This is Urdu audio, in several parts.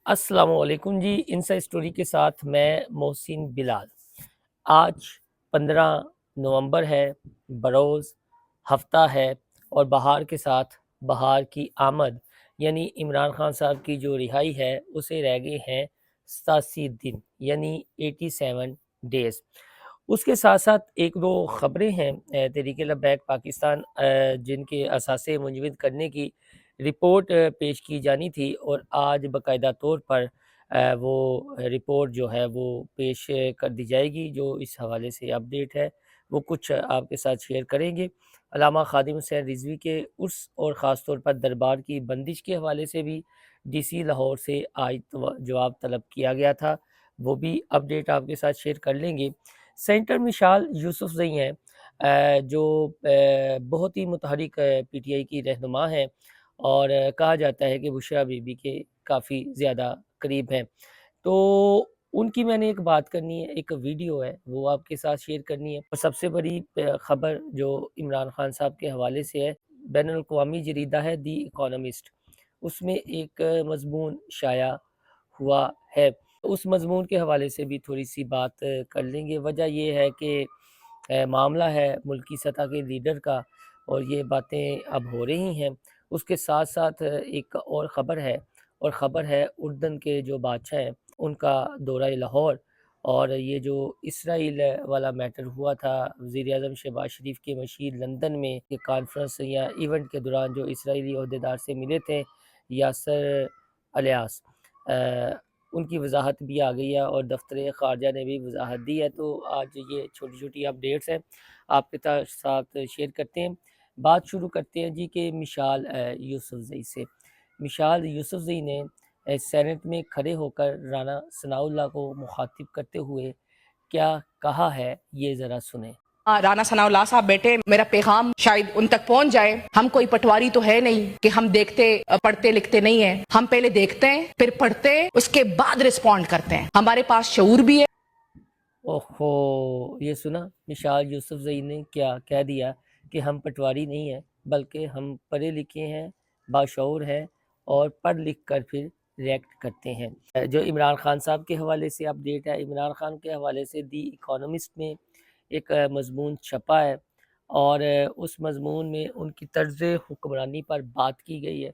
السلام علیکم جی، انسا اسٹوری کے ساتھ میں محسن بلال۔ آج 15 نومبر ہے، بروز ہفتہ ہے اور بہار کے ساتھ بہار کی آمد، یعنی عمران خان صاحب کی جو رہائی ہے اسے رہ گئے ہیں 87 دن، یعنی 87 ڈیز۔ اس کے ساتھ ساتھ ایک دو خبریں ہیں تحریک لبیک پاکستان جن کے اثاثے منجمد کرنے کی رپورٹ پیش کی جانی تھی، اور آج باقاعدہ طور پر وہ رپورٹ جو ہے وہ پیش کر دی جائے گی۔ جو اس حوالے سے اپڈیٹ ہے وہ کچھ آپ کے ساتھ شیئر کریں گے۔ علامہ خادم حسین رضوی کے عرس اور خاص طور پر دربار کی بندش کے حوالے سے بھی ڈی سی لاہور سے آج جواب طلب کیا گیا تھا، وہ بھی اپڈیٹ آپ کے ساتھ شیئر کر لیں گے۔ سینٹر مشال یوسف زئی ہیں جو بہت ہی متحرک پی ٹی آئی کی رہنما ہیں، اور کہا جاتا ہے کہ بشرا بی بی کے کافی زیادہ قریب ہیں۔ تو ان کی میں نے ایک بات کرنی ہے، ایک ویڈیو ہے وہ آپ کے ساتھ شیئر کرنی ہے۔ اور سب سے بڑی خبر جو عمران خان صاحب کے حوالے سے ہے، بین الاقوامی جریدہ ہے دی اکانومسٹ، اس میں ایک مضمون شائع ہوا ہے، اس مضمون کے حوالے سے بھی تھوڑی سی بات کر لیں گے۔ وجہ یہ ہے کہ معاملہ ہے ملکی سطح کے لیڈر کا، اور یہ باتیں اب ہو رہی ہیں۔ اس کے ساتھ ساتھ ایک اور خبر ہے، اور خبر ہے اردن کے جو بادشاہ ہیں ان کا دورہ لاہور، اور یہ جو اسرائیل والا میٹر ہوا تھا، وزیر اعظم شہباز شریف کے مشیر لندن میں کانفرنس یا ایونٹ کے دوران جو اسرائیلی عہدیدار سے ملے تھے یاسر الیاس، ان کی وضاحت بھی آ گئی ہے، اور دفتر خارجہ نے بھی وضاحت دی ہے۔ تو آج یہ چھوٹی چھوٹی اپڈیٹس ہیں آپ کے ساتھ شیئر کرتے ہیں۔ بات شروع کرتے ہیں جی کہ مشال یوسف زئی سے۔ مشال یوسف زئی نے سینٹ میں کھڑے ہو کر رانا ثناء اللہ کو مخاطب کرتے ہوئے کیا کہا ہے، یہ ذرا سنیں۔ رانا ثناء اللہ صاحب بیٹے، میرا پیغام شاید ان تک پہنچ جائے۔ ہم کوئی پٹواری تو ہے نہیں کہ ہم دیکھتے پڑھتے لکھتے نہیں ہیں، ہم پہلے دیکھتے ہیں پھر پڑھتے ہیں، اس کے بعد رسپونڈ کرتے ہیں۔ ہمارے پاس شعور بھی ہے۔ اوہو، یہ سنا مشال یوسف زئی نے کیا کہہ دیا کہ ہم پٹواری نہیں ہیں بلکہ ہم پڑھے لکھے ہیں، باشعور ہیں، اور پڑھ لکھ کر پھر ریئیکٹ کرتے ہیں۔ جو عمران خان صاحب کے حوالے سے اپڈیٹ ہے، عمران خان کے حوالے سے دی اکانومسٹ میں ایک مضمون چھپا ہے، اور اس مضمون میں ان کی طرز حکمرانی پر بات کی گئی ہے،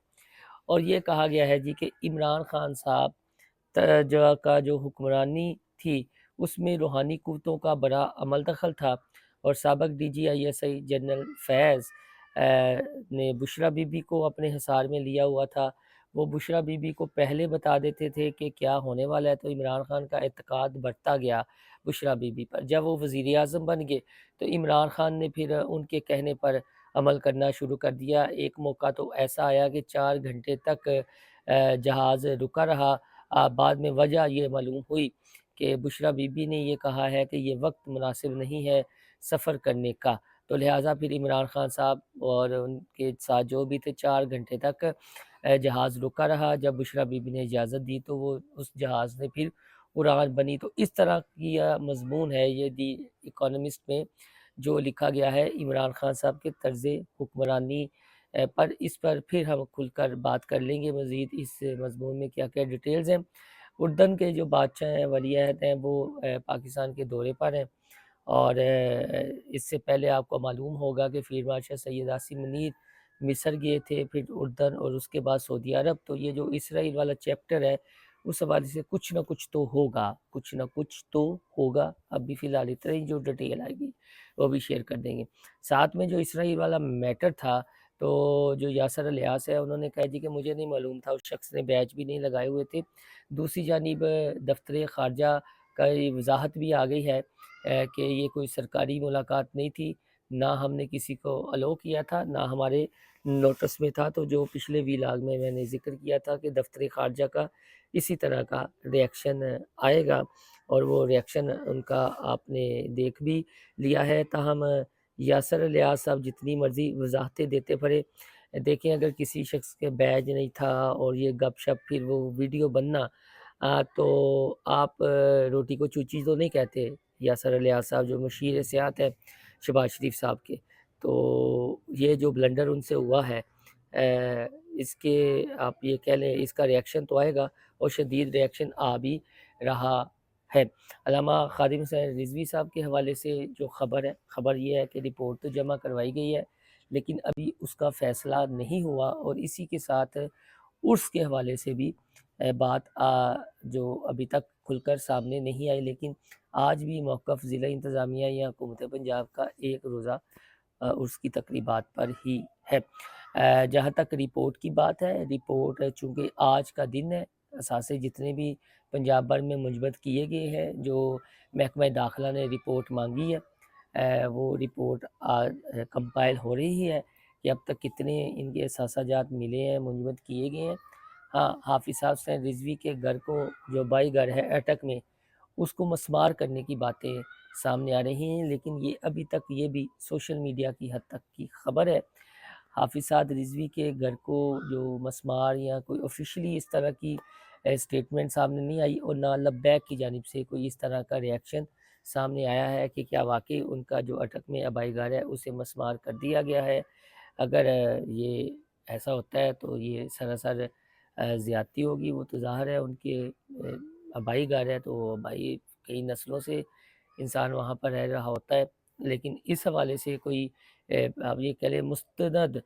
اور یہ کہا گیا ہے جی کہ عمران خان صاحب کا جو حکمرانی تھی اس میں روحانی قوتوں کا بڑا عمل دخل تھا، اور سابق D G I S I general Faiz نے بشرا بی بی کو اپنے حصار میں لیا ہوا تھا۔ وہ بشرا بی بی کو پہلے بتا دیتے تھے کہ کیا ہونے والا ہے، تو عمران خان کا اعتقاد بڑھتا گیا بشرا بی بی پر۔ جب وہ وزیر اعظم بن گئے تو عمران خان نے پھر ان کے کہنے پر عمل کرنا شروع کر دیا۔ ایک موقع تو ایسا آیا کہ 4 گھنٹے تک جہاز رکا رہا۔ بعد میں وجہ یہ معلوم ہوئی کہ بشرا بی بی نے یہ کہا ہے کہ یہ وقت مناسب نہیں ہے سفر کرنے کا، تو لہٰذا پھر عمران خان صاحب اور ان کے ساتھ جو بھی تھے 4 گھنٹے تک جہاز رکا رہا۔ جب بشرا بی بی نے اجازت دی تو وہ اس جہاز نے پھر اڑان بنی۔ تو اس طرح کی مضمون ہے یہ دی اکانومسٹ میں جو لکھا گیا ہے عمران خان صاحب کے طرز حکمرانی پر۔ اس پر پھر ہم کھل کر بات کر لیں گے مزید اس مضمون میں کیا کیا ڈیٹیلز ہیں۔ اردن کے جو بادشاہ ہیں ولی عہد ہیں وہ پاکستان کے دورے پر ہیں، اور اس سے پہلے آپ کو معلوم ہوگا کہ فیلڈ مارشل سید عاصم منیر مصر گئے تھے، پھر اردن، اور اس کے بعد سعودی عرب۔ تو یہ جو اسرائیل والا چیپٹر ہے اس حوالے سے کچھ نہ کچھ تو ہوگا، کچھ نہ کچھ تو ہوگا۔ اب بھی فی الحال اتنا ہی، جو ڈیٹیل آئے گی وہ بھی شیئر کر دیں گے۔ ساتھ میں جو اسرائیل والا میٹر تھا، تو جو یاسر الیاس ہے انہوں نے کہا جی کہ مجھے نہیں معلوم تھا، اس شخص نے بیج بھی نہیں لگائے ہوئے تھے۔ دوسری جانب دفتر خارجہ کا وضاحت بھی آ گئی ہے کہ یہ کوئی سرکاری ملاقات نہیں تھی، نہ ہم نے کسی کو الو کیا تھا، نہ ہمارے نوٹس میں تھا۔ تو جو پچھلے ویلاگ میں نے ذکر کیا تھا کہ دفتر خارجہ کا اسی طرح کا ریئیکشن آئے گا، اور وہ ریئیکشن ان کا آپ نے دیکھ بھی لیا ہے۔ تاہم یاسر الیاس صاحب جتنی مرضی وضاحتیں دیتے پھرے، دیکھیں اگر کسی شخص کے بیج نہیں تھا اور یہ گپ شپ پھر وہ ویڈیو بننا، تو آپ روٹی کو چوچی تو نہیں کہتے یاسر الیاس صاحب جو مشیر سیاحت ہے شہباز شریف صاحب کے۔ تو یہ جو بلنڈر ان سے ہوا ہے اس کے آپ یہ کہہ لیں اس کا ریئیکشن تو آئے گا، اور شدید ریئیکشن آ بھی رہا ہے۔ علامہ خادم حسین رضوی صاحب کے حوالے سے جو خبر یہ ہے کہ رپورٹ تو جمع کروائی گئی ہے، لیکن ابھی اس کا فیصلہ نہیں ہوا، اور اسی کے ساتھ عرس کے حوالے سے بھی بات جو ابھی تک کھل کر سامنے نہیں آئی، لیکن آج بھی موقف ضلع انتظامیہ یا حکومت پنجاب کا ایک روزہ عرس کی تقریبات پر ہی ہے۔ جہاں تک رپورٹ کی بات ہے، رپورٹ چونکہ آج کا دن ہے، اثاثے جتنے بھی پنجاب بھر میں منجمد کیے گئے ہیں، جو محکمہ داخلہ نے رپورٹ مانگی ہے، وہ رپورٹ کمپائل ہو رہی ہے کہ اب تک کتنے ان کے اثاثہ جات ملے ہیں، منجمد کیے گئے ہیں۔ ہاں، حافظ صاحب حسین رضوی کے گھر کو جو بائی گھر ہے اٹک میں، اس کو مسمار کرنے کی باتیں سامنے آ رہی ہیں، لیکن یہ ابھی تک یہ بھی سوشل میڈیا کی حد تک کی خبر ہے۔ حافظ صاحب رضوی کے گھر کو جو مسمار یا کوئی آفیشلی اس طرح کی اسٹیٹمنٹ سامنے نہیں آئی، اور نہ لبیک کی جانب سے کوئی اس طرح کا ریئیکشن سامنے آیا ہے کہ کیا واقعی ان کا جو اٹک میں آبائی گھر ہے اسے مسمار کر دیا گیا ہے۔ اگر یہ ایسا ہوتا ہے تو یہ سراسر زیادتی ہوگی، وہ تو ظاہر ہے ان کے آبائی گھر ہے، تو آبائی کئی نسلوں سے انسان وہاں پر رہ رہا ہوتا ہے، لیکن اس حوالے سے کوئی آپ یہ کہہ لیں مستند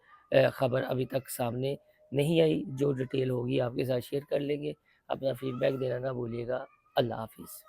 خبر ابھی تک سامنے نہیں آئی۔ جو ڈیٹیل ہوگی آپ کے ساتھ شیئر کر لیں گے۔ اپنا فیڈ بیک دینا نہ بھولیے گا۔ اللہ حافظ۔